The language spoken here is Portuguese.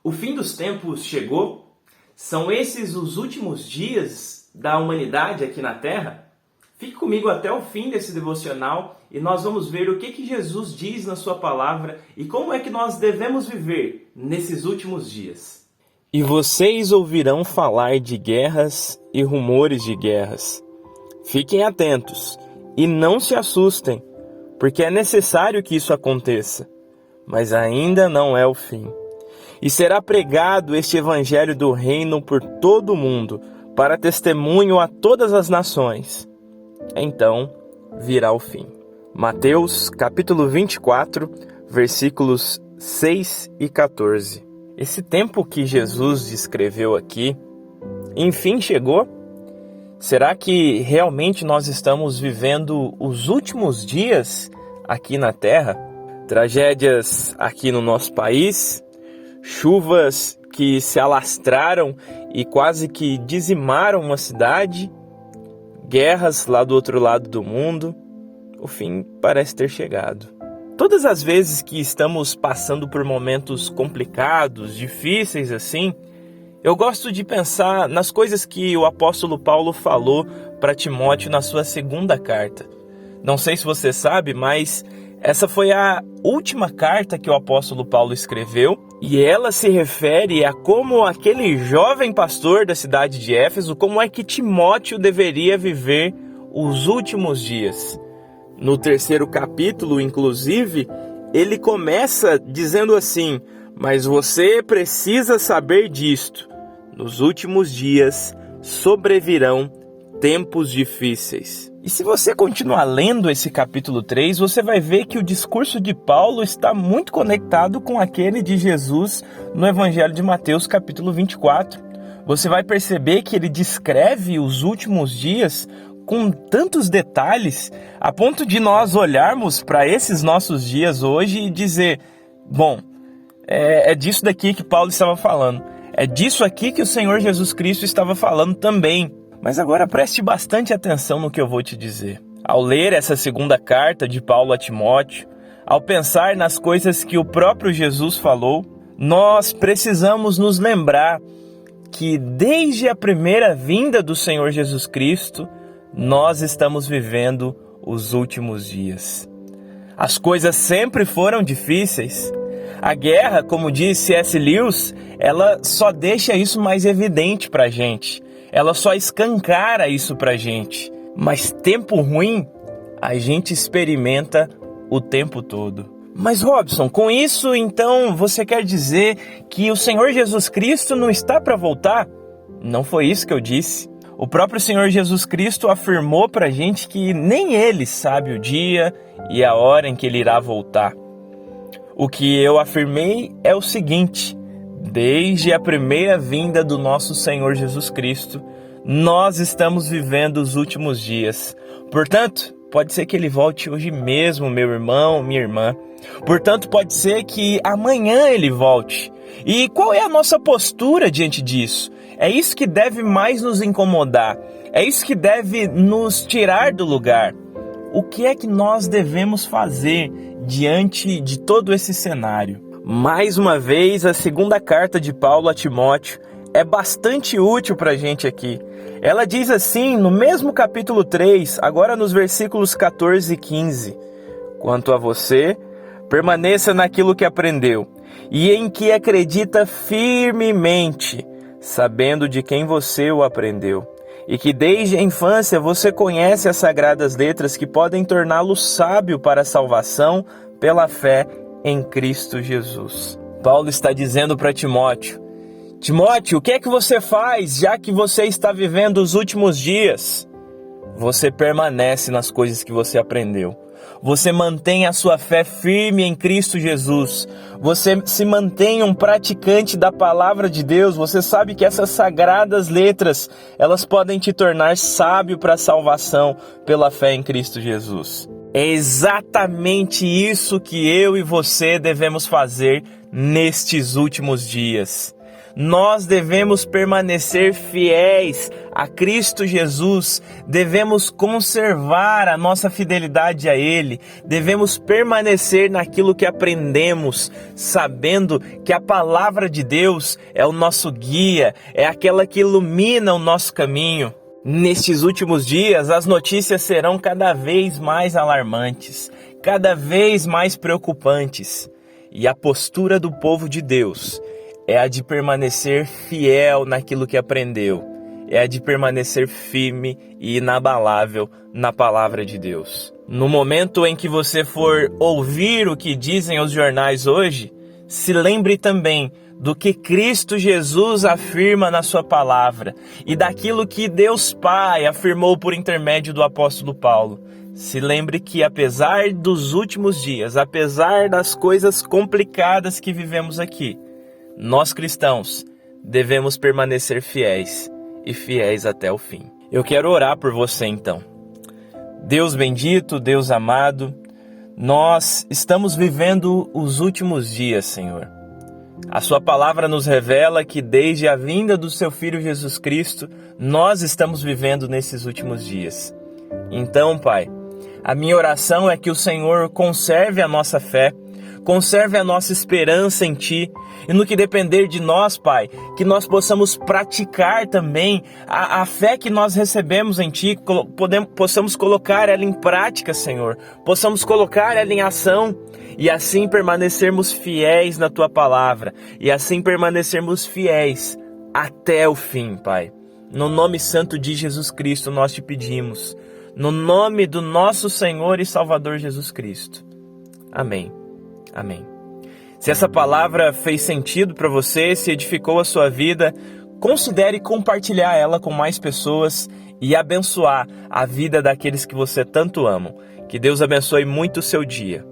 O fim dos tempos chegou? São esses os últimos dias da humanidade aqui na Terra? Fique comigo até o fim desse devocional e nós vamos ver o que Jesus diz na sua palavra e como é que nós devemos viver nesses últimos dias. E vocês ouvirão falar de guerras e rumores de guerras. Fiquem atentos e não se assustem, porque é necessário que isso aconteça, mas ainda não é o fim. E será pregado este evangelho do reino por todo o mundo, para testemunho a todas as nações. Então virá o fim. Mateus capítulo 24, versículos 6 e 14. Esse tempo que Jesus descreveu aqui, enfim chegou? Será que realmente nós estamos vivendo os últimos dias aqui na Terra? Tragédias aqui no nosso país, chuvas que se alastraram e quase que dizimaram uma cidade, guerras lá do outro lado do mundo. O fim parece ter chegado. Todas as vezes que estamos passando por momentos complicados, difíceis assim, eu gosto de pensar nas coisas que o apóstolo Paulo falou para Timóteo na sua segunda carta. Não sei se você sabe, mas essa foi a última carta que o apóstolo Paulo escreveu e ela se refere a como aquele jovem pastor da cidade de Éfeso, como é que Timóteo deveria viver os últimos dias. No terceiro capítulo, inclusive, ele começa dizendo assim: mas você precisa saber disto, nos últimos dias sobrevirão tempos difíceis. E se você continuar lendo esse capítulo 3, você vai ver que o discurso de Paulo está muito conectado com aquele de Jesus no Evangelho de Mateus, capítulo 24. Você vai perceber que ele descreve os últimos dias com tantos detalhes, a ponto de nós olharmos para esses nossos dias hoje e dizer: bom, é disso daqui que Paulo estava falando. É disso aqui que o Senhor Jesus Cristo estava falando também. Mas agora preste bastante atenção no que eu vou te dizer. Ao ler essa segunda carta de Paulo a Timóteo, ao pensar nas coisas que o próprio Jesus falou, nós precisamos nos lembrar que desde a primeira vinda do Senhor Jesus Cristo, nós estamos vivendo os últimos dias. As coisas sempre foram difíceis. A guerra, como diz C.S. Lewis, ela só deixa isso mais evidente pra gente. Ela só escancara isso pra gente. Mas tempo ruim, a gente experimenta o tempo todo. Mas Robson, com isso, então, você quer dizer que o Senhor Jesus Cristo não está para voltar? Não foi isso que eu disse. O próprio Senhor Jesus Cristo afirmou pra gente que nem Ele sabe o dia e a hora em que Ele irá voltar. O que eu afirmei é o seguinte: desde a primeira vinda do nosso Senhor Jesus Cristo, nós estamos vivendo os últimos dias. Portanto, pode ser que Ele volte hoje mesmo, meu irmão, minha irmã. Portanto, pode ser que amanhã Ele volte. E qual é a nossa postura diante disso? É isso que deve mais nos incomodar. É isso que deve nos tirar do lugar. O que é que nós devemos fazer diante de todo esse cenário? Mais uma vez, a segunda carta de Paulo a Timóteo é bastante útil para a gente aqui. Ela diz assim, no mesmo capítulo 3, agora nos versículos 14 e 15. Quanto a você, permaneça naquilo que aprendeu e em que acredita firmemente, sabendo de quem você o aprendeu, e que desde a infância você conhece as sagradas letras que podem torná-lo sábio para a salvação pela fé em Cristo Jesus. Paulo está dizendo para Timóteo: Timóteo, o que é que você faz já que você está vivendo os últimos dias? Você permanece nas coisas que você aprendeu. Você mantém a sua fé firme em Cristo Jesus. Você se mantém um praticante da palavra de Deus. Você sabe que essas sagradas letras, elas podem te tornar sábio para a salvação pela fé em Cristo Jesus. É exatamente isso que eu e você devemos fazer nestes últimos dias. Nós devemos permanecer fiéis a Cristo Jesus, devemos conservar a nossa fidelidade a Ele, devemos permanecer naquilo que aprendemos, sabendo que a palavra de Deus é o nosso guia, é aquela que ilumina o nosso caminho. Nestes últimos dias, as notícias serão cada vez mais alarmantes, cada vez mais preocupantes, e a postura do povo de Deus é a de permanecer fiel naquilo que aprendeu, é a de permanecer firme e inabalável na palavra de Deus. No momento em que você for ouvir o que dizem os jornais hoje, se lembre também do que Cristo Jesus afirma na sua palavra e daquilo que Deus Pai afirmou por intermédio do apóstolo Paulo. Se lembre que apesar dos últimos dias, apesar das coisas complicadas que vivemos aqui, nós cristãos devemos permanecer fiéis e fiéis até o fim. Eu quero orar por você então. Deus bendito, Deus amado, nós estamos vivendo os últimos dias, Senhor. A sua palavra nos revela que desde a vinda do seu Filho Jesus Cristo, nós estamos vivendo nesses últimos dias. Então, Pai, a minha oração é que o Senhor conserve a nossa fé, conserve a nossa esperança em Ti, e no que depender de nós, Pai, que nós possamos praticar também a fé que nós recebemos em Ti, possamos colocar ela em prática, Senhor, possamos colocar ela em ação, e assim permanecermos fiéis na Tua palavra, e assim permanecermos fiéis até o fim, Pai. No nome santo de Jesus Cristo nós Te pedimos, no nome do nosso Senhor e Salvador Jesus Cristo. Amém. Amém. Se essa palavra fez sentido para você, se edificou a sua vida, considere compartilhar ela com mais pessoas e abençoar a vida daqueles que você tanto ama. Que Deus abençoe muito o seu dia.